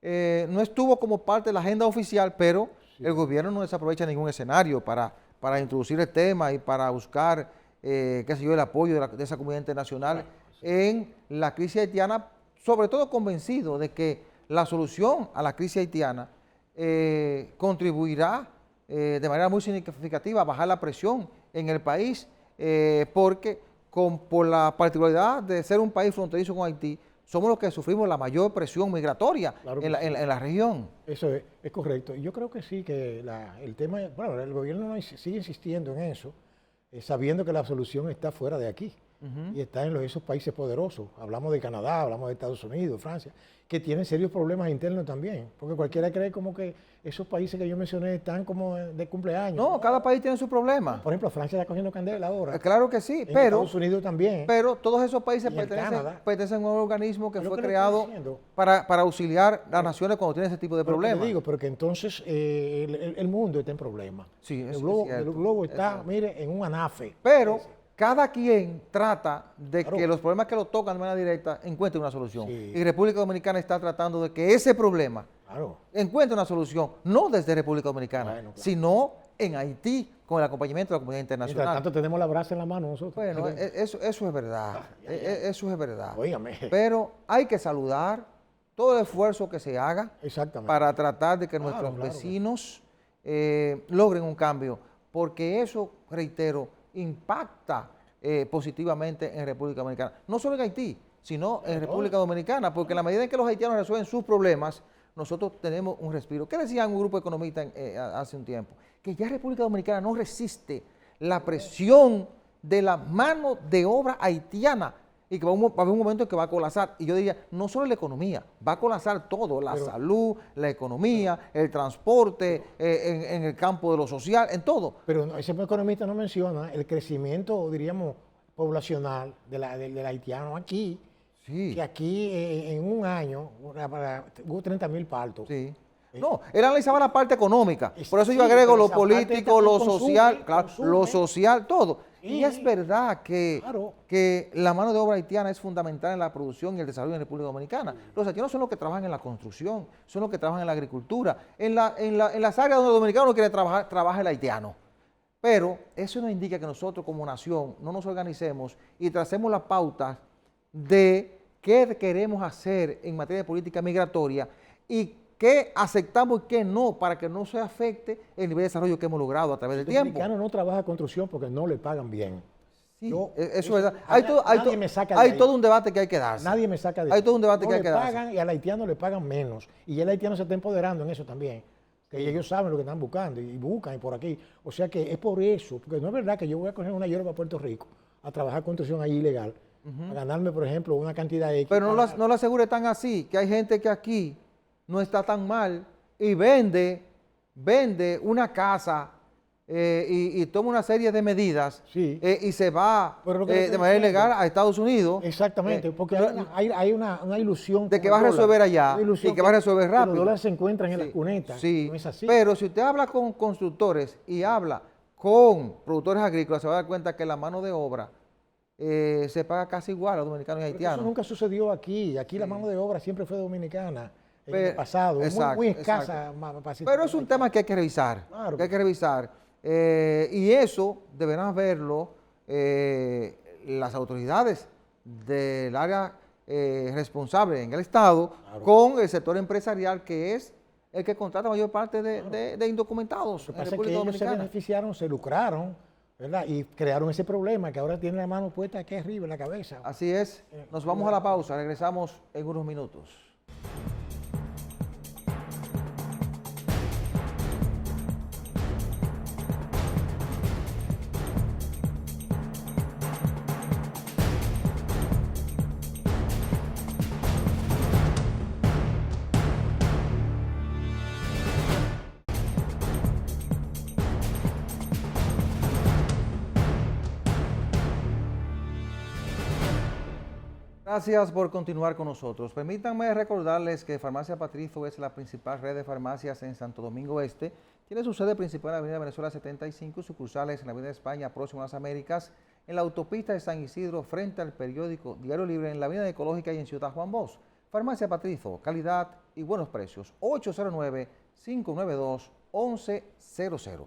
no estuvo como parte de la agenda oficial, pero el gobierno no desaprovecha ningún escenario para introducir el tema y para buscar, qué sé yo, el apoyo de esa comunidad internacional en la crisis haitiana, sobre todo convencido de que la solución a la crisis haitiana contribuirá de manera muy significativa a bajar la presión en el país, porque por la particularidad de ser un país fronterizo con Haití, somos los que sufrimos la mayor presión migratoria en la región. Eso es correcto. Yo creo que sí, que el tema, bueno, el gobierno sigue insistiendo en eso, sabiendo que la solución está fuera de aquí. Y está en esos países poderosos. Hablamos de Canadá, hablamos de Estados Unidos, Francia, que tienen serios problemas internos también. Porque cualquiera cree como que esos países que yo mencioné están como de cumpleaños. No, cada país tiene su problema. Por ejemplo, Francia está cogiendo candela ahora. Claro que sí, pero Estados Unidos también. Pero todos esos países pertenecen a un organismo que fue creado para auxiliar a las naciones cuando tienen ese tipo de problemas. Te digo, porque entonces el mundo está en problemas. Sí, el globo está, mire, en un anafe. Pero cada quien trata de que los problemas que lo tocan de manera directa encuentren una solución. Sí. Y República Dominicana está tratando de que ese problema encuentre una solución, no desde República Dominicana, sino en Haití con el acompañamiento de la comunidad Mientras internacional. tanto tenemos la brasa en la mano nosotros. Bueno, eso es verdad, eso es verdad. Óigame. Pero hay que saludar todo el esfuerzo que se haga Exactamente. para tratar de que Claro, nuestros claro. vecinos logren un cambio, porque eso, reitero, impacta positivamente en República Dominicana. No solo en Haití, sino en República Dominicana, porque en la medida en que los haitianos resuelven sus problemas, nosotros tenemos un respiro. ¿Qué decían un grupo de economistas hace un tiempo? Que ya República Dominicana no resiste la presión de la mano de obra haitiana y que va a haber un momento en que va a colapsar. Y yo diría, no solo la economía, va a colapsar todo, la salud, la economía, el transporte, en el campo de lo social, en todo. Pero ese economista no menciona el crecimiento, diríamos, poblacional del haitiano aquí. Sí. Que aquí en un año hubo 30.000 partos. Sí. No, él analizaba la parte económica, por eso Sí, yo agrego pero lo esa parte político, también lo consume, social, claro, consume. lo social, todo. Y Sí. es verdad Claro. que la mano de obra haitiana es fundamental en la producción y el desarrollo en República Dominicana. Los haitianos son los que trabajan en la construcción, son los que trabajan en la agricultura. En las áreas donde el dominicano no quiere trabajar, trabaja el haitiano. Pero eso no indica que nosotros como nación no nos organicemos y tracemos la pauta de qué queremos hacer en materia de política migratoria y qué aceptamos y qué no, para que no se afecte el nivel de desarrollo que hemos logrado a través del El tiempo. dominicano no trabaja construcción porque no le pagan bien. Sí, Yo- eso es verdad. nadie me saca de Hay ahí. todo un debate que hay que darse. Nadie me saca de Hay eso. todo un debate No que hay le que darse. pagan y al haitiano le pagan menos. Y el haitiano se está empoderando en eso también. Que ellos saben lo que están buscando y buscan y por aquí. O sea que es por eso. Porque no es verdad que yo voy a coger una hierba a Puerto Rico a trabajar construcción ahí ilegal. A ganarme, por ejemplo, una cantidad de... Pero no lo asegure tan así, que hay gente que aquí no está tan mal y vende una casa y toma una serie de medidas Sí. y se va Pero lo que le de estoy manera diciendo- ilegal a Estados Unidos. Exactamente, porque hay una ilusión de con que el va a dólar, resolver allá una ilusión y que va a resolver que rápido. Los dólares se encuentran en Sí, las cunetas. sí, No es así. pero si usted habla con constructores y habla con productores agrícolas, se va a dar cuenta que la mano de obra se paga casi igual a los dominicanos y Pero eso haitianos. nunca sucedió aquí. Aquí la mano de obra siempre fue dominicana. En el Pero- pasado, exacto, muy escasa. Pero es un tema que hay que revisar. Claro. Que hay que revisar. Y eso deberán verlo las autoridades del área responsable en el Estado Claro. con el sector empresarial, que es el que contrata mayor parte de indocumentados Lo que en pasa es que República ellos se Dominicana. beneficiaron, se lucraron, ¿verdad? Y crearon ese problema que ahora tienen la mano puesta aquí arriba en la cabeza. Así es. Nos vamos a la pausa. Regresamos en unos minutos. Gracias por continuar con nosotros. Permítanme recordarles que Farmacia Patrizo es la principal red de farmacias en Santo Domingo Este. Tiene su sede principal en la Avenida Venezuela 75, sucursales en la Avenida España, próximo a las Américas, en la autopista de San Isidro, frente al periódico Diario Libre, en la Avenida Ecológica y en Ciudad Juan Bosch. Farmacia Patrizo, calidad y buenos precios. 809-592-1100.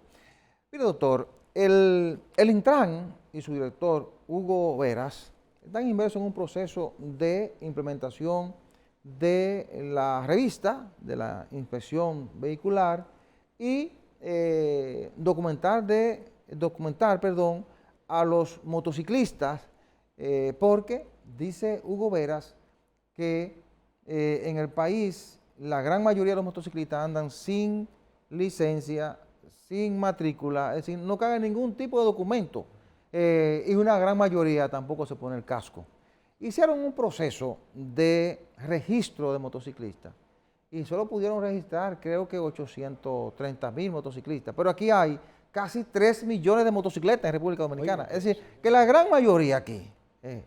Mire, doctor, el Intran y su director, Hugo Veras, están inmersos en un proceso de implementación de la revista, de la inspección vehicular y documentar a los motociclistas, porque dice Hugo Veras que en el país la gran mayoría de los motociclistas andan sin licencia, sin matrícula, es decir, no cabe ningún tipo de documento. Y una gran mayoría tampoco se pone el casco. Hicieron un proceso de registro de motociclistas y solo pudieron registrar creo que 830,000 motociclistas, pero aquí hay casi 3 millones de motocicletas en República Dominicana. Oye, Es decir, que la gran mayoría aquí,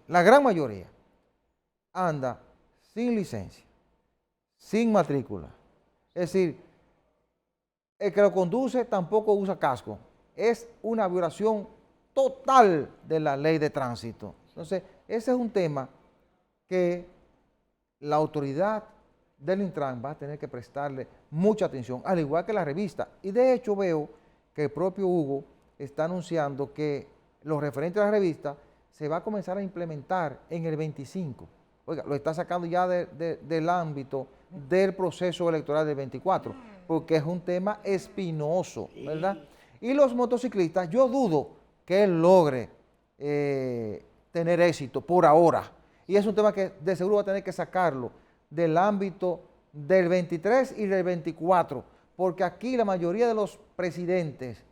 la gran mayoría, anda sin licencia, sin matrícula. Es decir, el que lo conduce tampoco usa casco. Es una violación total de la ley de tránsito. Entonces, ese es un tema que la autoridad del Intran va a tener que prestarle mucha atención, al igual que la revista. Y de hecho veo que el propio Hugo está anunciando que los referentes de la revista se va a comenzar a implementar en el 25. Oiga, lo está sacando ya del ámbito del proceso electoral del 24, porque es un tema espinoso, ¿verdad? Y los motociclistas, yo dudo que él logre tener éxito por ahora. Y es un tema que de seguro va a tener que sacarlo del ámbito del 23 y del 24, porque aquí la mayoría de los presidentes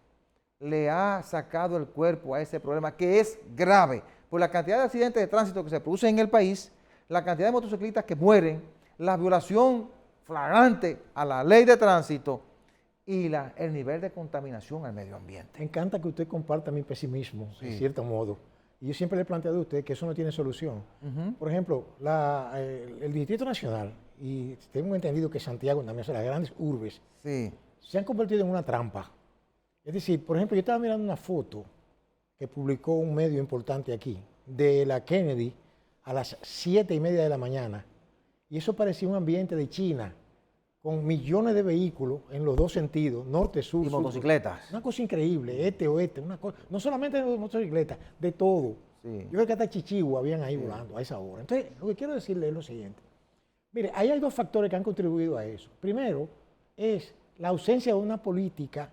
le ha sacado el cuerpo a ese problema, que es grave, por la cantidad de accidentes de tránsito que se producen en el país, la cantidad de motociclistas que mueren, la violación flagrante a la ley de tránsito y el nivel de contaminación al medio ambiente. Me encanta que usted comparta mi pesimismo, Sí. en cierto modo. Y yo siempre le he planteado a usted que eso no tiene solución. Por ejemplo, el Distrito Nacional, y tengo entendido que Santiago también, son las grandes urbes, Sí. se han convertido en una trampa. Es decir, por ejemplo, yo estaba mirando una foto que publicó un medio importante aquí, de la Kennedy a las 7:30 de la mañana, y eso parecía un ambiente de China, con millones de vehículos en los dos sentidos, norte, sur, Y motocicletas. una cosa increíble, oeste, una cosa, no solamente de motocicletas, de todo. Sí. Yo creo que hasta chichigua habían ahí volando a esa hora. Entonces, lo que quiero decirle es lo siguiente. Mire, ahí hay dos factores que han contribuido a eso. Primero, es la ausencia de una política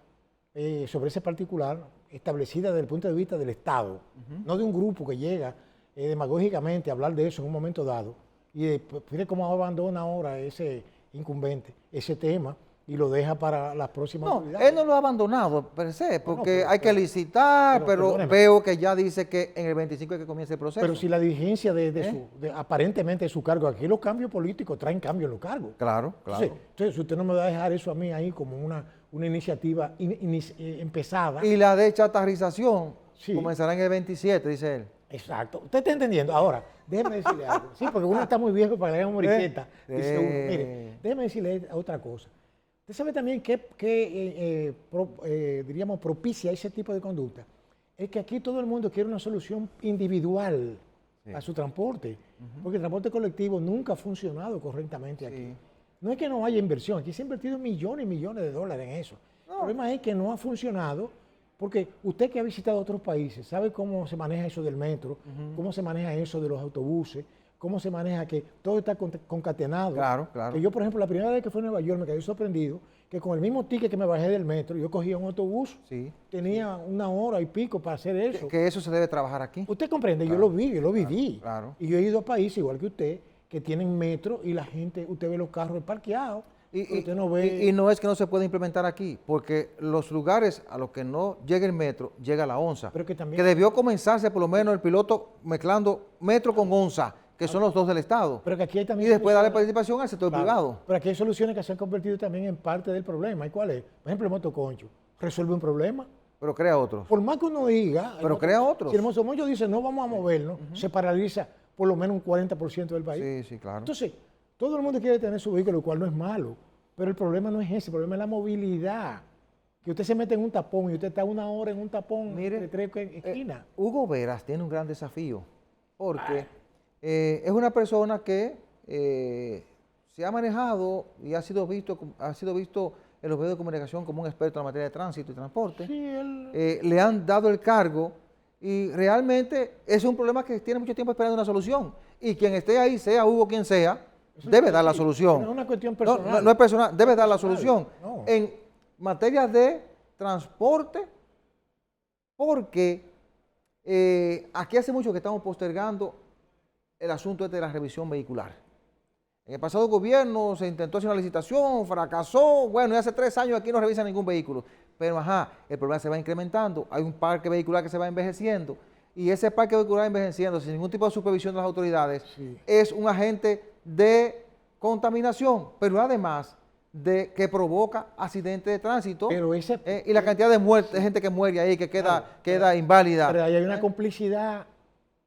sobre ese particular establecida desde el punto de vista del Estado, no de un grupo que llega demagógicamente a hablar de eso en un momento dado. Y mire cómo abandona ahora ese incumbente, ese tema, y lo deja para las próximas No, autoridades. él no lo ha abandonado per se, porque pero- hay que licitar, pero perdóneme. veo que ya dice que en el 25 es que comience el proceso. Pero si la dirigencia aparentemente de su cargo, aquí los cambios políticos traen cambios en los cargos. Claro, claro. Entonces, usted no me va a dejar eso a mí ahí como una iniciativa empezada. Y la de chatarrización Sí. comenzará en el 27, dice él. Exacto. ¿Usted está entendiendo? Ahora, déjeme decirle algo. Sí, porque uno está muy viejo para que le hagan moriqueta. Dice uno. Mire, déjeme decirle otra cosa. Usted sabe también que diríamos, propicia ese tipo de conducta. Es que aquí todo el mundo quiere una solución individual a su transporte. Porque el transporte colectivo nunca ha funcionado correctamente aquí. Sí. No es que no haya inversión, aquí se ha invertido millones y millones de dólares en eso. El problema es que no ha funcionado porque usted que ha visitado otros países sabe cómo se maneja eso del metro, cómo se maneja eso de los autobuses, cómo se maneja que todo está concatenado. Claro, claro. Que yo, por ejemplo, la primera vez que fui a Nueva York me quedé sorprendido que con el mismo ticket que me bajé del metro, yo cogía un autobús, Sí. tenía 1 hora y pico para hacer eso. Que eso se debe trabajar aquí. Usted comprende, yo lo viví. claro. Y yo he ido a países igual que usted, que tienen metro y la gente, usted ve los carros parqueados, pero usted no ve... Y no es que no se pueda implementar aquí, porque los lugares a los que no llega el metro, llega la onza. Pero que también- que debió comenzarse por lo menos el piloto mezclando metro con onza, que son los dos del Estado. Pero que aquí hay Y también después darle soluciones. participación al sector Claro, privado. Pero aquí hay soluciones que se han convertido también en parte del problema. ¿Y cuál es? Por ejemplo, el motoconcho. ¿Resuelve un problema? Pero crea otros. Por más que uno diga... Pero crea otros. Si el motoconcho dice no vamos a movernos, se paraliza por lo menos un 40% del país. Sí, sí, claro. Entonces, todo el mundo quiere tener su vehículo, lo cual no es malo. Pero el problema no es ese, el problema es la movilidad. Que usted se mete en un tapón y usted está 1 hora en un tapón Mire, de 3 esquinas. Hugo Veras tiene un gran desafío, porque es una persona que se ha manejado y ha sido visto en los medios de comunicación como un experto en la materia de tránsito y transporte. Sí, él... Le han dado el cargo y realmente es un problema que tiene mucho tiempo esperando una solución. Y quien esté ahí, sea Hugo quien sea, debe dar la solución. No es una cuestión No, personal. no es personal, debe dar la solución. No. En materia de transporte, porque aquí hace mucho que estamos postergando el asunto de la revisión vehicular. En el pasado gobierno se intentó hacer una licitación, fracasó, bueno, y hace 3 años aquí no revisan ningún vehículo. Pero el problema se va incrementando, hay un parque vehicular que se va envejeciendo, y ese parque vehicular envejeciendo sin ningún tipo de supervisión de las autoridades es un agente de contaminación, pero además de que provoca accidentes de tránsito. Pero Y la cantidad de muertes, de gente que muere ahí, que queda inválida. Pero ahí hay una complicidad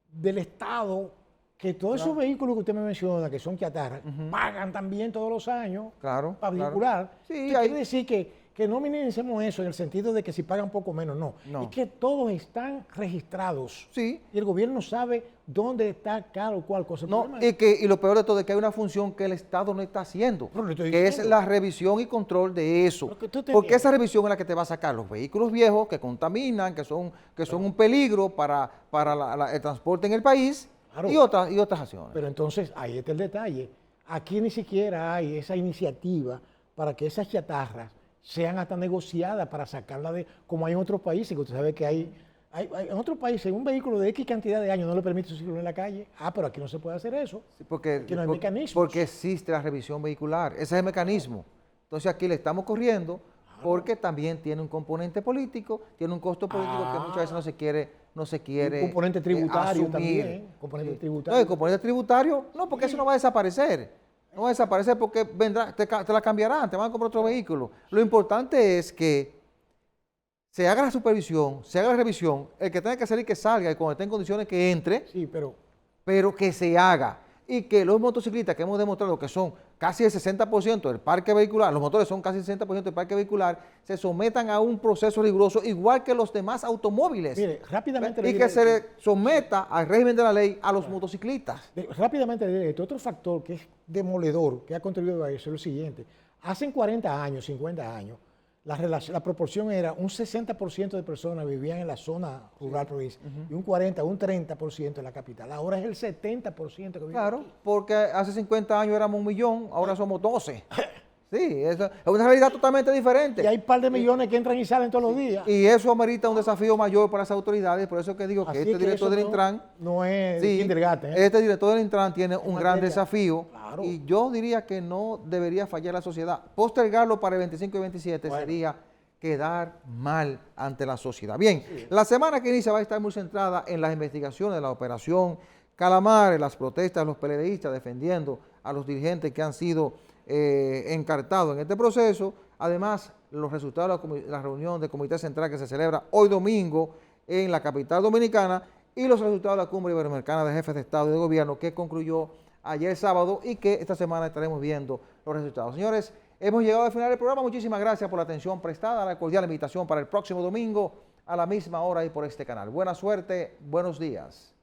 del Estado que todos esos vehículos que usted me menciona, que son chatarras, pagan también todos los años Claro, para claro. vincular. Sí, Entonces, quiere decir que no minimicemos eso en el sentido de que si pagan poco menos, no. No. Es que todos están registrados. Sí. Y el gobierno sabe dónde está cada o cual cosa. El No, problema es- y lo peor de todo es que hay una función que el Estado no está haciendo, Pero le estoy que es diciendo. la revisión y control de eso. Pero que tú te Porque entiendes. esa revisión es la que te va a sacar los vehículos viejos que contaminan, que son un peligro para el transporte en el país, Claro. y otras acciones. Pero entonces, ahí está el detalle. Aquí ni siquiera hay esa iniciativa para que esas chatarras sean hasta negociadas para sacarla de, como hay en otros países, que usted sabe que hay en otros países un vehículo de X cantidad de años no le permite circular en la calle. Ah, pero aquí no se puede hacer eso. Sí, porque, Aquí no hay mecanismos. porque existe la revisión vehicular, ese es el mecanismo. Entonces aquí le estamos corriendo porque también tiene un componente político, tiene un costo político que muchas veces no se quiere Un componente tributario asumir. también, componente Sí. tributario. No, el componente tributario, no, porque eso no va a desaparecer. No va a desaparecer porque vendrá, te la cambiarán, te van a comprar otro vehículo. Lo importante es que se haga la supervisión, se haga la revisión, el que tenga que salir que salga y cuando esté en condiciones que entre, Sí, pero que se haga y que los motociclistas que hemos demostrado que son casi el 60% del parque vehicular, los motores son casi el 60% del parque vehicular, se sometan a un proceso riguroso igual que los demás automóviles. mire, rápidamente le Y diré que se le someta al régimen de la ley a los motociclistas. rápidamente le diré esto. Otro factor que es demoledor, que ha contribuido a eso, es lo siguiente. Hace 40 años, 50 años, la proporción era un 60% de personas vivían en la zona rural provincia y un 40, un 30% en la capital. Ahora es el 70% que vive Claro, aquí. porque hace 50 años éramos 1 millón, ahora somos 12. Sí, eso es una realidad totalmente diferente. Y hay un par de millones que entran y salen todos los días. Y eso amerita un desafío mayor para las autoridades, por eso que digo que Así este es que director eso del Intran, no es sí, kindergarten, ¿eh? este director del Intran tiene un gran materia, desafío claro. y yo diría que no debería fallar la sociedad. Postergarlo para el 25 y 27 Bueno. sería quedar mal ante la sociedad. Bien, la semana que inicia va a estar muy centrada en las investigaciones de la operación Calamar, en las protestas de los PLDistas defendiendo a los dirigentes que han sido encartados en este proceso. Además, los resultados de la reunión del Comité Central que se celebra hoy domingo en la capital dominicana y los resultados de la Cumbre Iberoamericana de Jefes de Estado y de Gobierno que concluyó ayer sábado y que esta semana estaremos viendo los resultados. Señores, hemos llegado al final del programa. Muchísimas gracias por la atención prestada, la cordial invitación para el próximo domingo a la misma hora y por este canal. Buena suerte, buenos días.